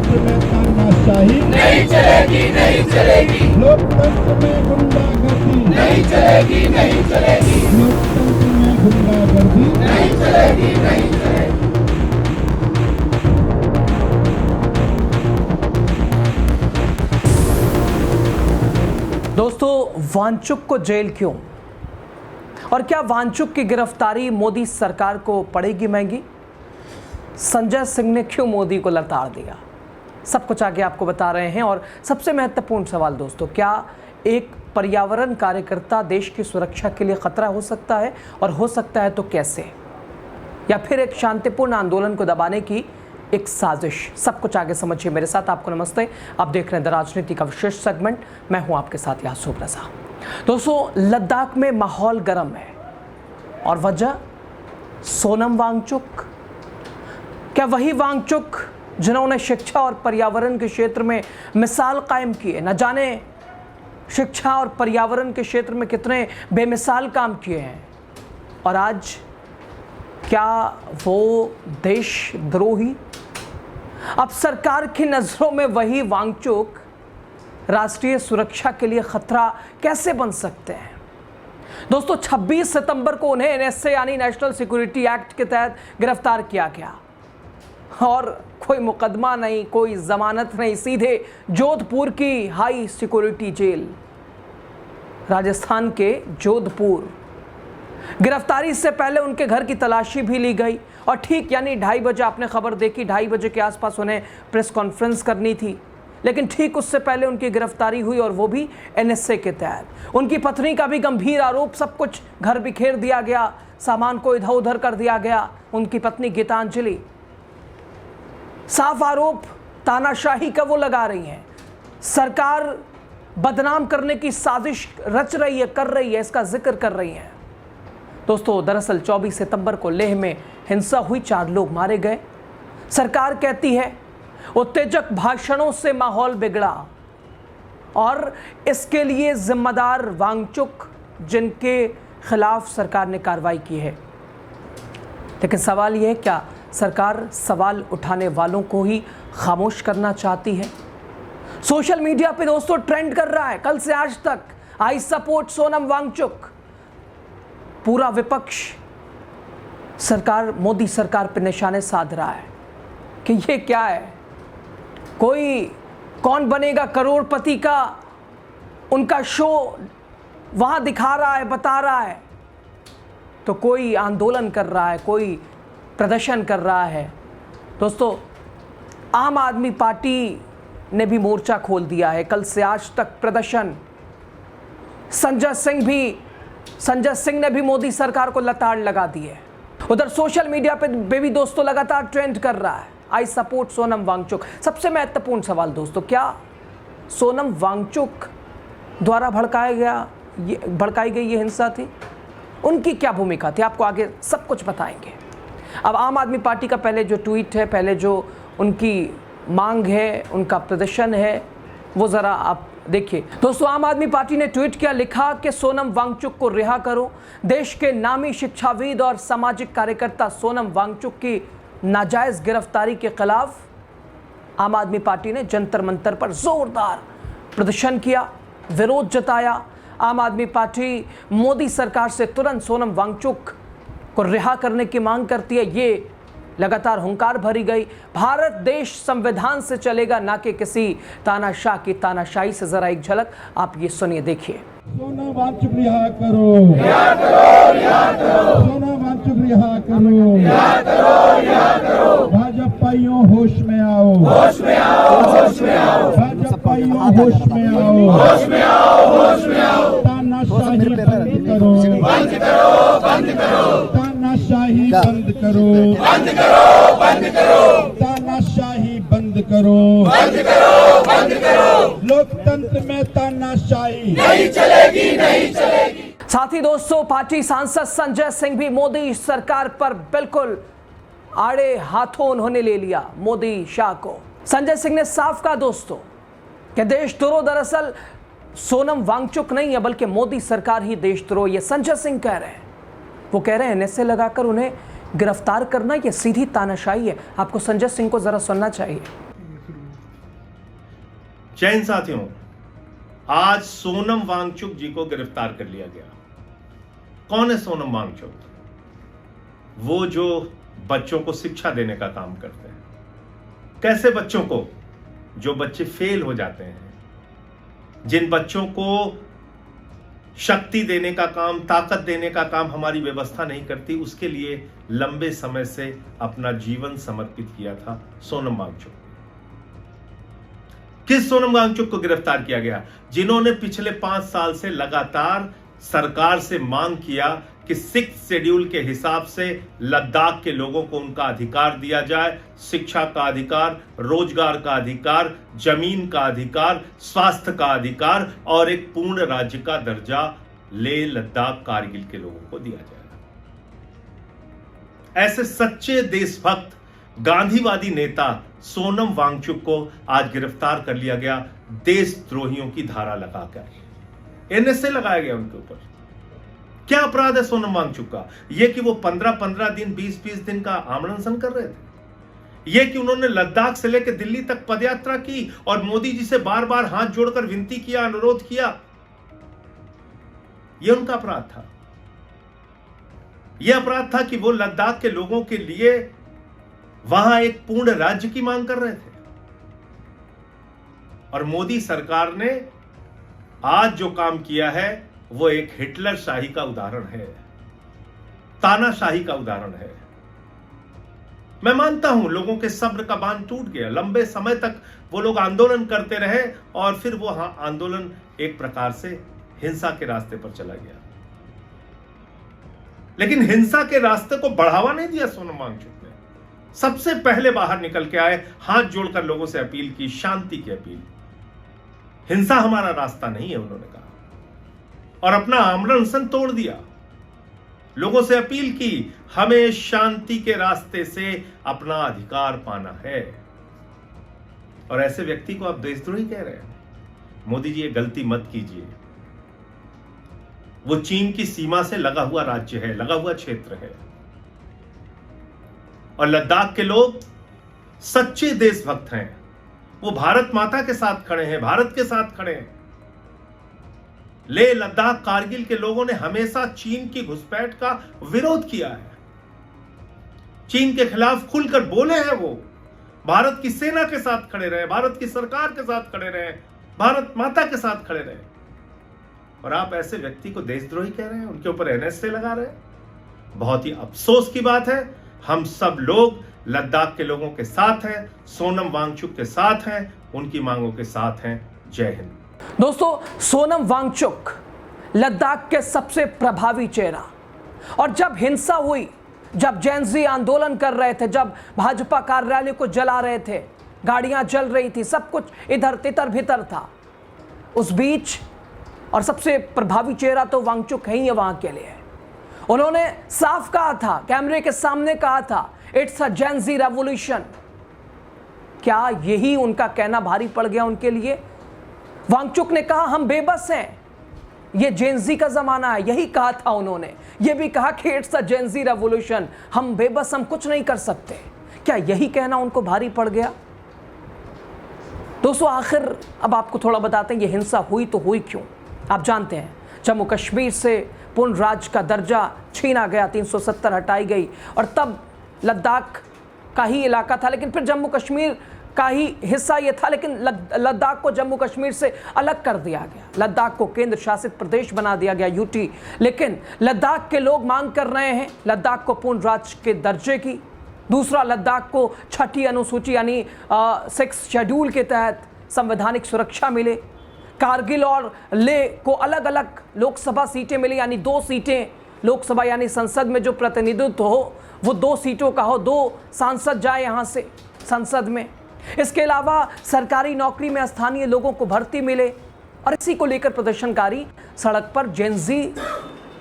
लोकतंत्र में तानाशाही नहीं चलेगी, नहीं चलेगी, लोकतंत्र में गुंडागर्दी नहीं चलेगी, नहीं चलेगी, लोकतंत्र में गुंडागर्दी नहीं चलेगी, नहीं चलेगी। दोस्तों, वांचुक को जेल क्यों? और क्या वांचुक की गिरफ्तारी मोदी सरकार को पड़ेगी महंगी? संजय सिंह ने क्यों मोदी को लताड़ दिया? सब कुछ आगे आपको बता रहे हैं। और सबसे महत्वपूर्ण सवाल दोस्तों, क्या एक पर्यावरण कार्यकर्ता देश की सुरक्षा के लिए खतरा हो सकता है? और हो सकता है तो कैसे? या फिर एक शांतिपूर्ण आंदोलन को दबाने की एक साजिश? सब कुछ आगे समझिए मेरे साथ। आपको नमस्ते, आप देख रहे हैं द राजनीति का विशेष सेगमेंट। मैं हूं आपके साथ यासूब रजा। दोस्तों, लद्दाख में माहौल गर्म है और वजह सोनम वांगचुक। क्या वही वांगचुक जिन्होंने शिक्षा और पर्यावरण के क्षेत्र में मिसाल कायम की है? न जाने शिक्षा और पर्यावरण के क्षेत्र में कितने बेमिसाल काम किए हैं। और आज क्या वो देशद्रोही? अब सरकार की नज़रों में वही वांगचुक राष्ट्रीय सुरक्षा के लिए खतरा कैसे बन सकते हैं? दोस्तों, 26 सितंबर को उन्हें एनएसए यानी नेशनल सिक्योरिटी एक्ट के तहत गिरफ्तार किया गया और कोई मुकदमा नहीं, कोई जमानत नहीं, सीधे जोधपुर की हाई सिक्योरिटी जेल, राजस्थान के जोधपुर। गिरफ्तारी से पहले उनके घर की तलाशी भी ली गई और ठीक यानी 2:30 बजे, आपने खबर देखी, 2:30 बजे के आसपास उन्हें प्रेस कॉन्फ्रेंस करनी थी, लेकिन ठीक उससे पहले उनकी गिरफ्तारी हुई और वो भी एनएसए के तहत। उनकी पत्नी का भी गंभीर आरोप, सब कुछ घर बिखेर दिया गया, सामान को इधर उधर कर दिया गया। उनकी पत्नी गीतांजलि, साफ आरोप तानाशाही का वो लगा रही हैं। सरकार बदनाम करने की साजिश रच रही है, कर रही है, इसका जिक्र कर रही है। दोस्तों, दरअसल 24 सितंबर को लेह में हिंसा हुई, 4 लोग मारे गए। सरकार कहती है उत्तेजक भाषणों से माहौल बिगड़ा और इसके लिए जिम्मेदार वांगचुक, जिनके खिलाफ सरकार ने कार्रवाई की है। लेकिन सवाल यह है, क्या सरकार सवाल उठाने वालों को ही खामोश करना चाहती है? सोशल मीडिया पे दोस्तों ट्रेंड कर रहा है, कल से आज तक, आई सपोर्ट सोनम वांगचुक। पूरा विपक्ष सरकार, मोदी सरकार पे निशाने साध रहा है कि ये क्या है, कोई कौन बनेगा करोड़पति का उनका शो वहां दिखा रहा है, बता रहा है, तो कोई आंदोलन कर रहा है, कोई प्रदर्शन कर रहा है। दोस्तों, आम आदमी पार्टी ने भी मोर्चा खोल दिया है, कल से आज तक प्रदर्शन। संजय सिंह ने भी मोदी सरकार को लताड़ लगा दी है। उधर सोशल मीडिया पे भी दोस्तों लगातार ट्रेंड कर रहा है, आई सपोर्ट सोनम वांगचुक। सबसे महत्वपूर्ण सवाल दोस्तों, क्या सोनम वांगचुक द्वारा भड़काई गई ये हिंसा थी? उनकी क्या भूमिका थी? आपको आगे सब कुछ बताएंगे। अब आम आदमी पार्टी का पहले जो ट्वीट है, पहले जो उनकी मांग है, उनका प्रदर्शन है, वो ज़रा आप देखिए। दोस्तों, आम आदमी पार्टी ने ट्वीट किया, लिखा कि सोनम वांगचुक को रिहा करो। देश के नामी शिक्षाविद और सामाजिक कार्यकर्ता सोनम वांगचुक की नाजायज़ गिरफ्तारी के खिलाफ आम आदमी पार्टी ने जंतर मंतर पर जोरदार प्रदर्शन किया, विरोध जताया। आम आदमी पार्टी मोदी सरकार से तुरंत सोनम वांगचुक को रिहा करने की मांग करती है। ये लगातार हुंकार भरी गई। भारत देश संविधान से चलेगा, ना कि किसी तानाशाह की तानाशाही से। जरा एक झलक आप ये सुनिए, देखिए। सोनम वांगचुक रिहा करो, रिहा करो, रिहा करो, सोनम वांगचुक रिहा करो, रिहा करो, रिहा करो। भाजपाइयों होश में आओ, होश में आओ, होश में आओ। भाजपाइयों होश में आओ, होश में आओ, होश में आओ। तानाशाही बंद करो, बंद करो, बंद करो। तानाशाही बंद करो, बंद करो, बंद करो। तानाशाही बंद करो, बंद करो, बंद करो। लोकतंत्र में तानाशाही नहीं चलेगी, नहीं चलेगी। साथ ही दोस्तों, पार्टी सांसद संजय सिंह भी मोदी सरकार पर बिल्कुल आड़े हाथों उन्होंने ले लिया मोदी शाह को। संजय सिंह ने साफ कहा दोस्तों कि देशद्रोह दरअसल सोनम वांगचुक नहीं है, बल्कि मोदी सरकार ही देशद्रोह। ये संजय सिंह कह रहे हैं। वो कह रहे हैं एनएसए लगाकर उन्हें गिरफ्तार करना ये सीधी तानाशाही है। आपको संजय सिंह को जरा सुनना चाहिए। जय हिंद साथियों, आज सोनम वांगचुक जी को गिरफ्तार कर लिया गया। कौन है सोनम वांगचुक? वो जो बच्चों को शिक्षा देने का काम करते हैं। कैसे बच्चों को? जो बच्चे फेल हो जाते हैं, जिन बच्चों को शक्ति देने का काम, ताकत देने का काम हमारी व्यवस्था नहीं करती, उसके लिए लंबे समय से अपना जीवन समर्पित किया था सोनम वांगचुक। किस सोनम वांगचुक को गिरफ्तार किया गया? जिन्होंने पिछले 5 साल से लगातार सरकार से मांग किया कि 6 शेड्यूल के हिसाब से लद्दाख के लोगों को उनका अधिकार दिया जाए, शिक्षा का अधिकार, रोजगार का अधिकार, जमीन का अधिकार, स्वास्थ्य का अधिकार और एक पूर्ण राज्य का दर्जा लेह लद्दाख कारगिल के लोगों को दिया जाए। ऐसे सच्चे देशभक्त गांधीवादी नेता सोनम वांगचुक को आज गिरफ्तार कर लिया गया, देशद्रोहियों की धारा लगाकर। एनएसए लगाया गया उनके ऊपर। क्या अपराध है सोनम वांगचुक का? यह कि वो 15-15 दिन, 20-20 दिन का आमरण अनशन कर रहे थे। यह कि उन्होंने लद्दाख से लेकर दिल्ली तक पदयात्रा की और मोदी जी से बार बार हाथ जोड़कर विनती किया, अनुरोध किया। यह उनका अपराध था। यह अपराध था कि वो लद्दाख के लोगों के लिए वहां एक पूर्ण राज्य की मांग कर रहे थे। और मोदी सरकार ने आज जो काम किया है वो एक हिटलर शाही का उदाहरण है, तानाशाही का उदाहरण है। मैं मानता हूं लोगों के सब्र का बांध टूट गया। लंबे समय तक वो लोग आंदोलन करते रहे और फिर वो आंदोलन एक प्रकार से हिंसा के रास्ते पर चला गया। लेकिन हिंसा के रास्ते को बढ़ावा नहीं दिया सोनम वांगचुक ने। सबसे पहले बाहर निकल के आए, हाथ जोड़कर लोगों से अपील की, शांति की अपील। हिंसा हमारा रास्ता नहीं है, उन्होंने कहा, और अपना आमरण अनशन तोड़ दिया। लोगों से अपील की, हमें शांति के रास्ते से अपना अधिकार पाना है। और ऐसे व्यक्ति को आप देशद्रोही कह रहे हैं? मोदी जी, ये गलती मत कीजिए। वो चीन की सीमा से लगा हुआ राज्य है, लगा हुआ क्षेत्र है, और लद्दाख के लोग सच्चे देशभक्त हैं। वो भारत माता के साथ खड़े हैं, भारत के साथ खड़े हैं। लेह लद्दाख कारगिल के लोगों ने हमेशा चीन की घुसपैठ का विरोध किया है। चीन के खिलाफ खुलकर बोले हैं। वो भारत की सेना के साथ खड़े रहे, भारत की सरकार के साथ खड़े रहे, भारत माता के साथ खड़े रहे। और आप ऐसे व्यक्ति को देशद्रोही कह रहे हैं, उनके ऊपर एनएसए लगा रहे हैं। बहुत ही अफसोस की बात है। हम सब लोग लद्दाख के लोगों के साथ हैं, सोनम वांगचुक के साथ हैं, उनकी मांगों के साथ हैं। जय हिंद। दोस्तों, सोनम वांगचुक लद्दाख के सबसे प्रभावी चेहरा, और जब हिंसा हुई, जब जेनजी आंदोलन कर रहे थे, जब भाजपा कार्यालय को जला रहे थे, गाड़ियां जल रही थी, सब कुछ इधर तितर भीतर था, उस बीच और सबसे प्रभावी चेहरा तो वांगचुक है ही वहां के लिए। उन्होंने साफ कहा था, कैमरे के सामने कहा था, इट्स अ जेनजी रेवोल्यूशन। क्या यही उनका कहना भारी पड़ गया उनके लिए? वांगचुक ने कहा हम बेबस हैं, ये जेनजी का जमाना है, यही कहा था उन्होंने। ये भी कहा कि इट्स अ जेनजी रेवोल्यूशन, हम बेबस, हम कुछ नहीं कर सकते। क्या यही कहना उनको भारी पड़ गया? दोस्तों, आखिर अब आपको थोड़ा बताते हैं ये हिंसा हुई तो हुई क्यों। आप जानते हैं, जम्मू कश्मीर से पूर्ण राज्य का दर्जा छीना गया, 370 हटाई गई, और तब लद्दाख का ही इलाका था, लेकिन फिर जम्मू कश्मीर का ही हिस्सा ये था, लेकिन लद्दाख को जम्मू कश्मीर से अलग कर दिया गया। लद्दाख को केंद्र शासित प्रदेश बना दिया गया, यूटी। लेकिन लद्दाख के लोग मांग कर रहे हैं लद्दाख को पूर्ण राज्य के दर्जे की। दूसरा, लद्दाख को 6ठी अनुसूची यानी 6 शेड्यूल के तहत संवैधानिक सुरक्षा मिले। कारगिल और लेह को अलग अलग लोकसभा सीटें मिली, यानी 2 सीटें लोकसभा यानी संसद में जो प्रतिनिधित्व हो वो 2 सीटों का हो, 2 सांसद जाए यहाँ से संसद में। इसके अलावा सरकारी नौकरी में स्थानीय लोगों को भर्ती मिले, और इसी को लेकर प्रदर्शनकारी सड़क पर। जेनजी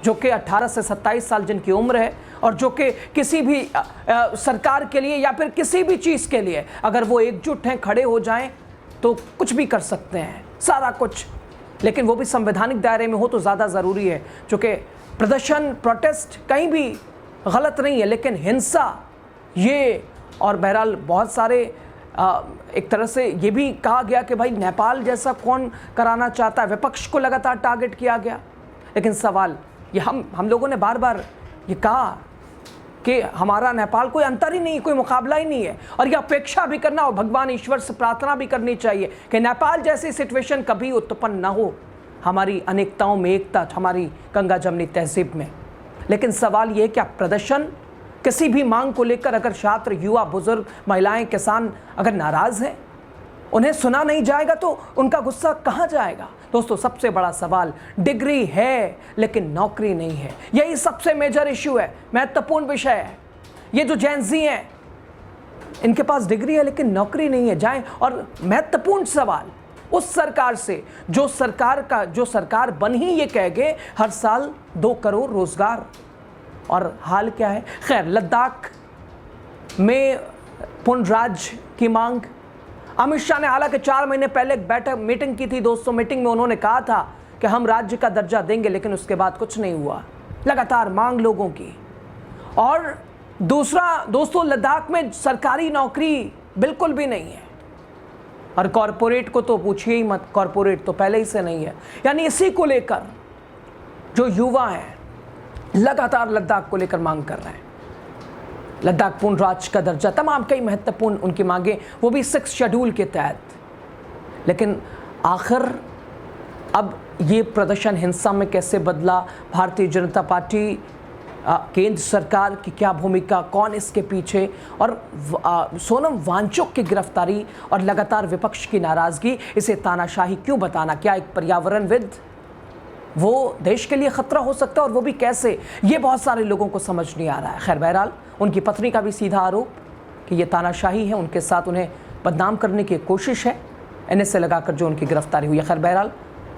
जो कि 18 से 27 साल जिनकी उम्र है, और जो कि किसी भी सरकार के लिए या फिर किसी भी चीज़ के लिए अगर वो एकजुट हैं, खड़े हो जाएं, तो कुछ भी कर सकते हैं, सारा कुछ। लेकिन वो भी संवैधानिक दायरे में हो तो ज़्यादा ज़रूरी है, क्योंकि प्रदर्शन, प्रोटेस्ट कहीं भी गलत नहीं है, लेकिन हिंसा ये, और बहरहाल बहुत सारे एक तरह से ये भी कहा गया कि भाई नेपाल जैसा कौन कराना चाहता है, विपक्ष को लगातार टारगेट किया गया। लेकिन सवाल ये हम लोगों ने बार बार ये कहा कि हमारा नेपाल कोई अंतर ही नहीं, कोई मुकाबला ही नहीं है, और ये अपेक्षा भी करना और भगवान ईश्वर से प्रार्थना भी करनी चाहिए कि नेपाल जैसी सिचुएशन कभी उत्पन्न ना हो हमारी अनेकताओं में एकता, हमारी गंगा जमनी तहजीब में। लेकिन सवाल ये क्या प्रदर्शन किसी भी मांग को लेकर अगर छात्र, युवा, बुजुर्ग, महिलाएं, किसान अगर नाराज हैं, उन्हें सुना नहीं जाएगा तो उनका गुस्सा कहाँ जाएगा? दोस्तों, सबसे बड़ा सवाल डिग्री है लेकिन नौकरी नहीं है। यही सबसे मेजर इश्यू है, महत्वपूर्ण विषय है। ये जो जेनजी हैं, इनके पास डिग्री है लेकिन नौकरी नहीं है। जाएं और महत्वपूर्ण सवाल उस सरकार से जो सरकार बन ही ये कह गए हर साल 2 करोड़ रोजगार, और हाल क्या है? खैर, लद्दाख में पूर्ण राज्य की मांग, अमित शाह ने हालांकि 4 महीने पहले एक मीटिंग की थी दोस्तों। मीटिंग में उन्होंने कहा था कि हम राज्य का दर्जा देंगे, लेकिन उसके बाद कुछ नहीं हुआ। लगातार मांग लोगों की। और दूसरा दोस्तों, लद्दाख में सरकारी नौकरी बिल्कुल भी नहीं है, और कॉरपोरेट को तो पूछिए ही मत, कॉरपोरेट तो पहले ही से नहीं है। यानी इसी को लेकर जो युवा हैं लगातार लद्दाख को लेकर मांग कर रहे हैं, लद्दाख पूर्ण राज्य का दर्जा, तमाम कई महत्वपूर्ण उनकी मांगे, वो भी 6 शेड्यूल के तहत। लेकिन आखिर अब ये प्रदर्शन हिंसा में कैसे बदला? भारतीय जनता पार्टी, केंद्र सरकार की क्या भूमिका, कौन इसके पीछे, और सोनम वांगचुक की गिरफ्तारी और लगातार विपक्ष की नाराजगी, इसे तानाशाही क्यों बताना? क्या एक पर्यावरणविद वो देश के लिए खतरा हो सकता है, और वो भी कैसे? ये बहुत सारे लोगों को समझ नहीं आ रहा है। खैर, बहरहाल उनकी पत्नी का भी सीधा आरोप कि ये तानाशाही है, उनके साथ उन्हें बदनाम करने की कोशिश है, NSA लगाकर जो उनकी गिरफ्तारी हुई है। खैर, बहरहाल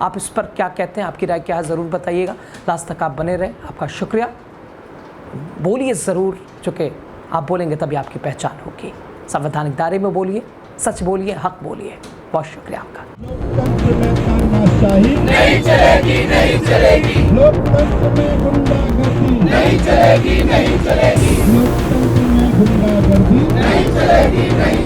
आप इस पर क्या कहते हैं, आपकी राय क्या है, ज़रूर बताइएगा। लास्ट तक आप बने रहें, आपका शुक्रिया। बोलिए ज़रूर, चूँकि आप बोलेंगे तभी आपकी पहचान होगी। संवैधानिक दायरे में बोलिए, सच बोलिए, हक बोलिए। बहुत शुक्रिया आपका। लोकतंत्र में तानाशाही नहीं चलेगी, नहीं चलेगी, लोकतंत्र में गुंडागर्दी नहीं चलेगी, नहीं चलेगी, लोकतंत्र में गुंडागर्दी नहीं चलेगी, नहीं